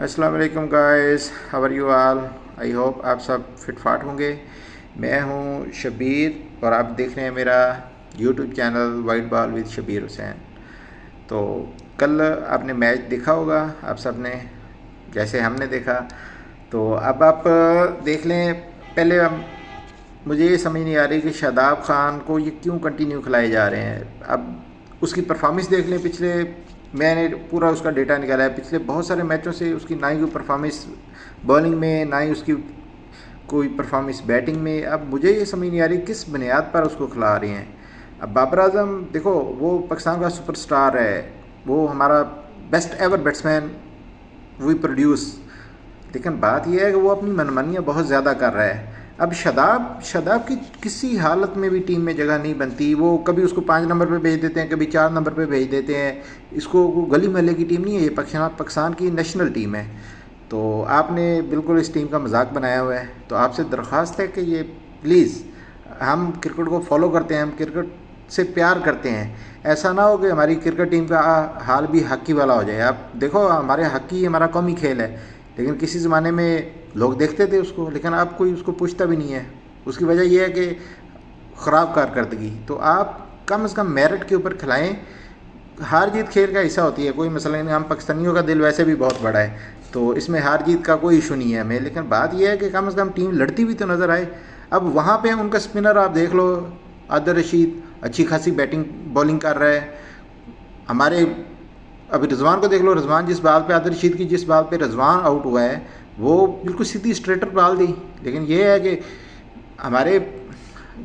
अस्सलाम वालेकुम guys, how are you all. I hope आप सब फिट फाट होंगे। मैं हूं शबीर और आप देख रहे हैं मेरा YouTube channel white ball with Shabir Hussain. तो कल आपने मैच देखा होगा आप सब ने, जैसे हमने देखा। तो अब आप देख लें। पहले मुझे ये समझ नहीं आ रही कि शादाब खान को ये क्यों कंटिन्यू खिलाए जा रहे हैं। अब उसकी परफॉर्मेंस देख लें। पिछले मैंने पूरा उसका डेटा निकाला है, पिछले बहुत सारे मैचों से उसकी ना ही कोई परफॉर्मेंस बॉलिंग में, ना ही उसकी कोई परफॉर्मेंस बैटिंग में। अब मुझे ये समझ नहीं आ रही किस बुनियाद पर उसको खिला रहे हैं। अब बाबर आजम देखो, वो पाकिस्तान का सुपरस्टार है, वो हमारा best ever batsman we produce. लेकिन बात यह है कि वो अपनी मनमानियाँ बहुत ज़्यादा कर रहा है। अब शादाब की किसी हालत में भी टीम में जगह नहीं बनती। वो कभी उसको 5 नंबर पे भेज देते हैं, कभी 4 नंबर पे भेज देते हैं। इसको गली महल्ले की टीम नहीं है, ये पाकिस्तान की नेशनल टीम है। तो आपने बिल्कुल इस टीम का मजाक बनाया हुआ है। तो आपसे दरख्वास्त है कि ये प्लीज़, हम क्रिकेट को फॉलो करते हैं, हम क्रिकेट से प्यार करते हैं। ऐसा ना हो कि हमारी क्रिकेट टीम का हाल भी हॉकी वाला हो जाए। आप देखो, हमारे हॉकी हमारा कौमी खेल है, लेकिन किसी ज़माने में लोग देखते थे उसको, लेकिन अब कोई उसको पूछता भी नहीं है। उसकी वजह यह है कि ख़राब कारकर्दगी। तो आप कम से कम मेरिट के ऊपर खिलाएं। हार जीत खेल का हिस्सा होती है, कोई मसला नहीं। हम पाकिस्तानियों का दिल वैसे भी बहुत बड़ा है, तो इसमें हार जीत का कोई इशू नहीं है हमें। लेकिन बात यह है कि कम से कम टीम लड़ती हुई तो नज़र आए। अब वहाँ पे उनका स्पिनर आप देख लो, आदिल रशीद अच्छी खासी बैटिंग बॉलिंग कर रहा है। हमारे अभी रिजवान को देख लो, रिजवान जिस बाल पे, आदिल रशीद की जिस बाल पे रिजवान आउट हुआ है, वो बिल्कुल सीधी स्ट्रेटर बाल दी। लेकिन ये है कि हमारे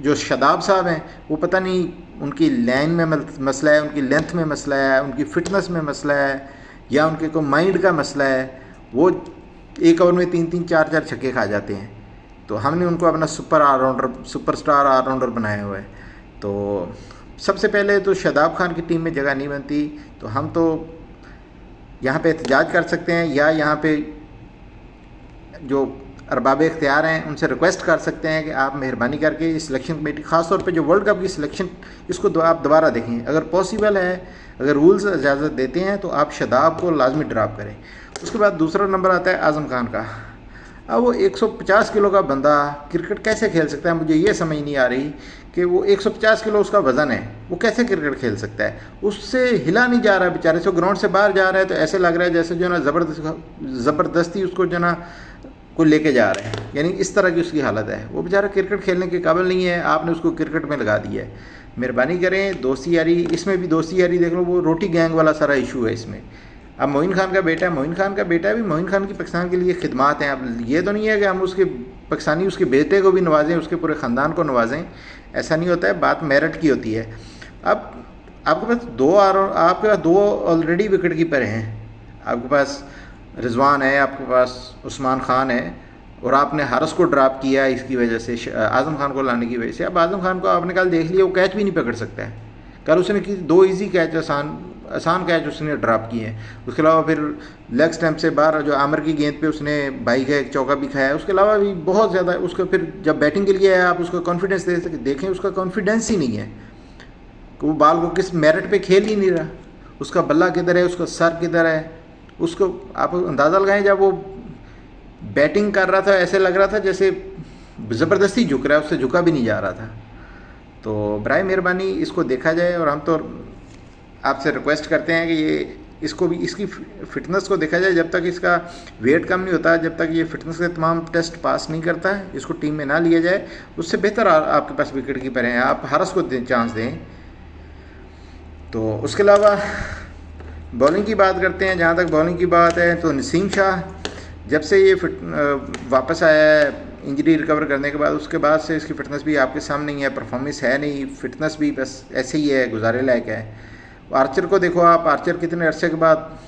जो शादाब साहब हैं, वो पता नहीं उनकी लाइन में मसला है, उनकी लेंथ में मसला है, उनकी फिटनेस में मसला है, या उनके को माइंड का मसला है। वो एक ओवर में 3-3 4-4 छक्के खा जाते हैं। तो हमने उनको अपना सुपरस्टार ऑलराउंडर बनाया हुआ है। तो सबसे पहले तो शादाब खान की टीम में जगह नहीं बनती। तो हम तो यहाँ पे एहतजाज कर सकते हैं, या यहाँ पे जो अरबाब इख्तियार हैं उनसे रिक्वेस्ट कर सकते हैं कि आप मेहरबानी करके इस सिलेक्शन कमेटी, ख़ासतौर पे जो वर्ल्ड कप की सिलेक्शन, इसको आप दोबारा देखें। अगर पॉसिबल है, अगर रूल्स इजाज़त देते हैं, तो आप शादाब को लाजमी ड्रॉप करें। उसके बाद दूसरा नंबर आता है आज़म खान का। अब वो 150 किलो का बंदा क्रिकेट कैसे खेल सकता है? मुझे ये समझ नहीं आ रही कि वो 150 किलो उसका वज़न है, वो कैसे क्रिकेट खेल सकता है? उससे हिला नहीं जा रहा है बेचारे से। ग्राउंड से बाहर जा रहा है तो ऐसे लग रहा है जैसे जो ना ज़बरदस्ती उसको जो ना कोई लेके जा रहे हैं, यानी इस तरह की उसकी हालत है। वो बेचारा क्रिकेट खेलने के काबिल नहीं है, आपने उसको क्रिकेट में लगा दिया है। मेहरबानी करें, दोस्ती यारी, इसमें भी दोस्ती यारी देख लो, वो रोटी गैंग वाला सारा इशू है इसमें। अब मोइन खान का बेटा है, मोइन खान का बेटा भी, मोइन खान की पाकिस्तान के लिए खिदमात हैं। अब ये तो नहीं है कि हम उसके पाकिस्तानी उसके बेटे को भी नवाजें, उसके पूरे ख़ानदान को नवाजें, ऐसा नहीं होता है। बात मेरिट की होती है। अब आपके पास दो ऑलरेडी विकेट कीपर हैं। आपके पास रिजवान है, आपके पास उस्मान खान है, और आपने हारिस को ड्रॉप किया इसकी वजह से, आज़म खान को लाने की वजह से। अब आज़म खान को आपने कल देख लिया, वो कैच भी नहीं पकड़ सकता है। कल उसने की 2 ईजी कैच, आसान कैच उसने ड्रॉप किए हैं। उसके अलावा फिर लेग स्टैम्प से बाहर जो आमिर की गेंद पे उसने बाई का एक चौका भी खाया है। उसके अलावा भी बहुत ज़्यादा उसका, फिर जब बैटिंग के लिए आया, आप उसका कॉन्फिडेंस देखें, उसका कॉन्फिडेंस ही नहीं है कि वो बॉल को किस मेरिट पे खेल ही नहीं रहा। उसका बल्ला किधर है, उसका सर किधर है, उसको आप अंदाज़ा लगाएं। जब वो बैटिंग कर रहा था, ऐसे लग रहा था जैसे ज़बरदस्ती झुक रहा है, उससे झुका भी नहीं जा रहा था। तो बराए मेहरबानी इसको देखा जाए, और हम तो आपसे रिक्वेस्ट करते हैं कि ये इसको भी, इसकी फ़िटनेस को देखा जाए। जब तक इसका वेट कम नहीं होता, जब तक ये फ़िटनेस के तमाम टेस्ट पास नहीं करता है, इसको टीम में ना लिया जाए। उससे बेहतर आपके पास विकेट कीपर हैं, आप हारिस को चांस दें। तो उसके अलावा बॉलिंग की बात करते हैं। जहाँ तक बॉलिंग की बात है, तो नसीम शाह जब से ये वापस आया है इंजरी रिकवर करने के बाद, उसके बाद से इसकी फ़िटनेस भी आपके सामने ही है, परफॉर्मेंस है नहीं, फ़िटनेस भी बस ऐसे ही है, गुजारे लायक है। आर्चर को देखो आप, आर्चर कितने अरसे के बाद,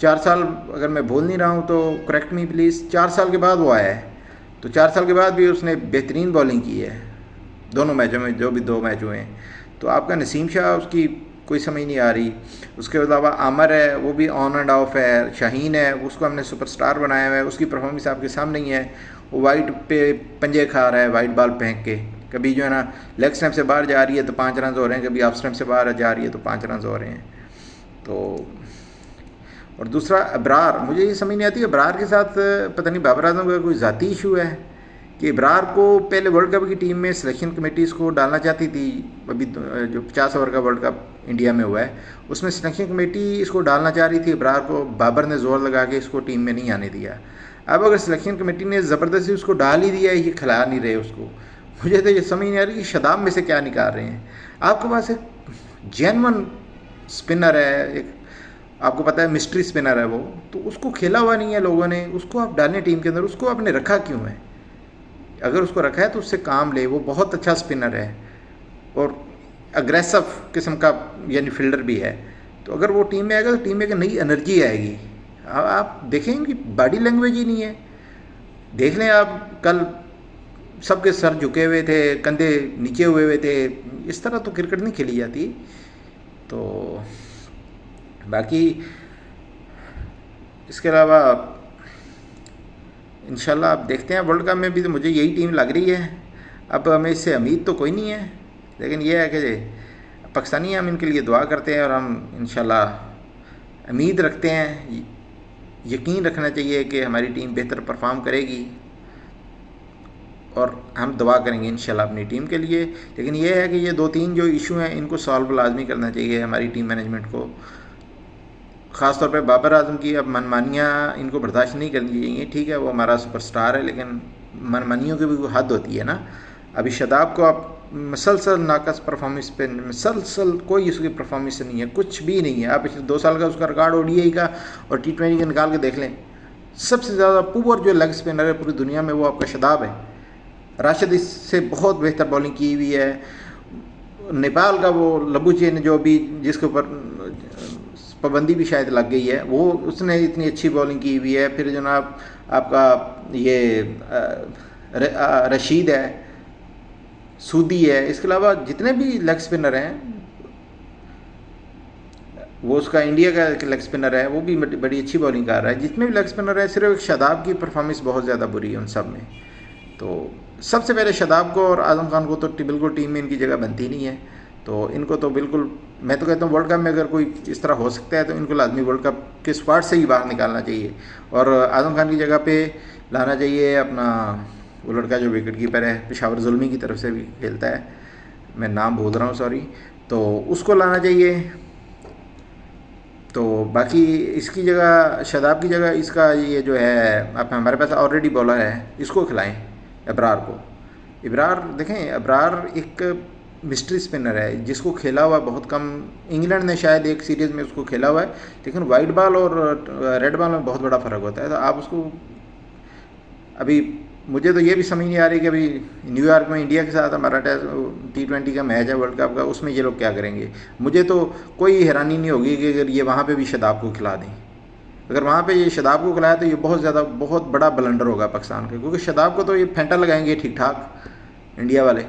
4 साल, अगर मैं भूल नहीं रहा हूँ तो करेक्ट मी प्लीज़, 4 साल के बाद वो आया है। तो 4 साल के बाद भी उसने बेहतरीन बॉलिंग की है दोनों मैचों में, जो भी 2 मैच हुए हैं। तो आपका नसीम शाह, उसकी कोई समझ नहीं आ रही। उसके अलावा आमर है, वो भी ऑन एंड ऑफ है। शाहीन है, उसको हमने सुपरस्टार बनाया हुआ है, उसकी परफॉर्मेंस आपके सामने ही है। वो वाइट पे पंजे खा रहा है, वाइट बॉल फेंक के, कभी जो है ना लेग स्टैम्प से बाहर जा रही है तो 5 रन हो रहे हैं, कभी ऑफ स्टैम्प से बाहर जा रही है तो 5 रन हो रहे हैं। तो और दूसरा अबरार, मुझे ये समझ नहीं आती अबरार के साथ पता नहीं बाबर आजम का कोई ज़ाती इशू है कि इब्रार को पहले वर्ल्ड कप की टीम में सिलेक्शन कमेटी इसको डालना चाहती थी। अभी जो 50 ओवर का वर्ल्ड कप इंडिया में हुआ है उसमें सिलेक्शन कमेटी इसको डालना चाह रही थी इब्रार को, बाबर ने ज़ोर लगा के इसको टीम में नहीं आने दिया। अब अगर सिलेक्शन कमेटी ने ज़बरदस्ती उसको डाल ही दिया, ये खिला नहीं रहे उसको, मुझे तो ये समझ नहीं आ रही कि शदाब में से क्या निकाल रहे हैं। आपके पास एक जेन्युइन स्पिनर है, एक आपको पता है मिस्ट्री स्पिनर है वो, तो उसको खेला हुआ नहीं है लोगों ने, उसको आप डालें टीम के अंदर, उसको आपने रखा क्यों है? अगर उसको रखा है तो उससे काम ले, वो बहुत अच्छा स्पिनर है और अग्रेसिव किस्म का यानी फील्डर भी है। तो अगर वो टीम में आएगा तो टीम में एक नई एनर्जी आएगी। आप देखें कि बॉडी लैंग्वेज ही नहीं है। देख लें आप, कल सबके सर झुके हुए थे, कंधे नीचे हुए थे, इस तरह तो क्रिकेट नहीं खेली जाती। तो बाकी इसके अलावा इंशाल्लाह आप देखते हैं वर्ल्ड कप में भी, तो मुझे यही टीम लग रही है। अब हमें इससे उम्मीद तो कोई नहीं है, लेकिन यह है कि पाकिस्तानी हम इनके लिए दुआ करते हैं और हम इंशाल्लाह उम्मीद रखते हैं, यकीन रखना चाहिए कि हमारी टीम बेहतर परफॉर्म करेगी और हम दुआ करेंगे इंशाल्लाह अपनी टीम के लिए। लेकिन यह है कि ये 2-3 जो इशू हैं इनको सॉल्व लाजमी करना चाहिए हमारी टीम मैनेजमेंट को। ख़ास तौर पे बाबर आजम की अब मनमानियाँ इनको बर्दाश्त नहीं करनी चाहिए। ठीक है वो हमारा सुपरस्टार है, लेकिन मनमानियों की भी कोई हद होती है ना। अभी शदाब को आप मसलसल नाकस परफॉर्मेंस पे, मसलसल कोई उसकी परफॉर्मेंस नहीं है, कुछ भी नहीं है। आप पिछले 2 साल का उसका रिकॉर्ड ODI का और T20 का निकाल के देख लें, सबसे ज़्यादा पुअर जो लेग स्पिनर है पूरी दुनिया में वो आपका शदाब है। राशिद इससे बहुत बेहतर बॉलिंग की हुई है। नेपाल का वो लबुचेन जो भी जिसके ऊपर पाबंदी भी शायद लग गई है, वो उसने इतनी अच्छी बॉलिंग की हुई है। फिर जनाब आपका ये रशीद है, सूदी है, इसके अलावा जितने भी लेग स्पिनर हैं, वो उसका इंडिया का लेग स्पिनर है वो भी बड़ी अच्छी बॉलिंग कर रहा है। जितने भी लेग स्पिनर हैं सिर्फ शदाब की परफॉर्मेंस बहुत ज़्यादा बुरी है उन सब में। तो सबसे पहले शदाब को और आज़म खान को तो बिल्कुल टीम में इनकी जगह बनती नहीं है। तो इनको तो बिल्कुल, मैं तो कहता हूँ वर्ल्ड कप में अगर कोई इस तरह हो सकता है तो इनको लाजमी वर्ल्ड कप के स्क्वाड से ही बाहर निकालना चाहिए और आज़म खान की जगह पे लाना चाहिए अपना वो लड़का जो विकेट कीपर है, पेशावर जुल्मी की तरफ से भी खेलता है, मैं नाम भूल रहा हूँ सॉरी, तो उसको लाना चाहिए। तो बाकी इसकी जगह, शदाब की जगह इसका ये जो है आप हमारे पास ऑलरेडी बॉलर है, इसको खिलाएं अबरार को। इब्रार देखें, अबरार एक मिस्ट्री स्पिनर है जिसको खेला हुआ बहुत कम, इंग्लैंड ने शायद एक सीरीज़ में उसको खेला हुआ है, लेकिन वाइट बॉल और रेड बॉल में बहुत बड़ा फ़र्क होता है। तो आप उसको, अभी मुझे तो ये भी समझ नहीं आ रही कि अभी न्यूयॉर्क में इंडिया के साथ हमारा T20 का मैच है वर्ल्ड कप का, उसमें ये लोग क्या करेंगे। मुझे तो कोई हैरानी नहीं होगी कि अगर ये वहाँ पे भी शदाब को खिला दें। अगर वहाँ पे ये शदाब को खिलाया तो ये बहुत बड़ा ब्लंडर होगा पाकिस्तान के, क्योंकि शदाब को तो ये फेंटा लगाएंगे ठीक ठाक इंडिया वाले।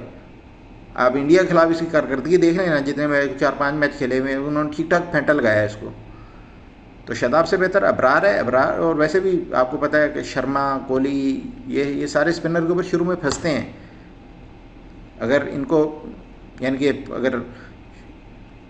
आप इंडिया के खिलाफ इसकी कारकर्दगी देख लेना, जितने में 4-5 मैच खेले हुए उन्होंने ठीक ठाक फेंटा लगाया है इसको। तो शदाब से बेहतर अबरार है। अबरार, और वैसे भी आपको पता है कि शर्मा, कोहली, ये सारे स्पिनर के ऊपर शुरू में फंसते हैं। अगर इनको यानी कि अगर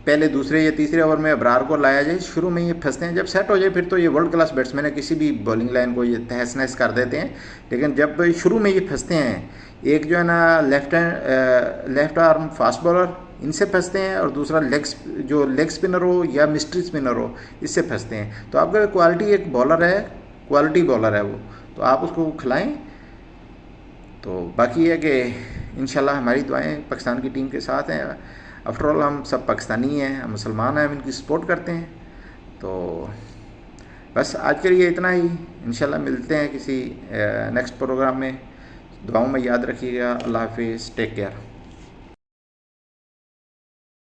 पहले दूसरे या तीसरे ओवर में अबरार को लाया जाए, शुरू में ये फंसते हैं, जब सेट हो जाए फिर तो ये वर्ल्ड क्लास बैट्समैन है, किसी भी बॉलिंग लाइन को ये तहस नहस कर देते हैं। लेकिन जब शुरू में ये फंसते हैं, एक जो है ना लेफ्ट आर्म फास्ट बॉलर, इनसे फंसते हैं, और दूसरा लेग स्पिनर हो या मिस्ट्री स्पिनर हो, इससे फंसते हैं। तो आपका क्वालिटी एक बॉलर है, क्वालिटी बॉलर है वो, तो आप उसको खिलाएं। तो बाकी है कि इंशाल्लाह हमारी दुआएं पाकिस्तान की टीम के साथ हैं। आफ्टरऑल हम सब पाकिस्तानी हैं, हम मुसलमान हैं, हम इनकी सपोर्ट करते हैं। तो बस आज के लिए इतना ही, इंशाल्लाह मिलते हैं किसी नेक्स्ट प्रोग्राम में। दुआओं में याद रखिएगा। अल्लाह हाफिज़, टेक केयर।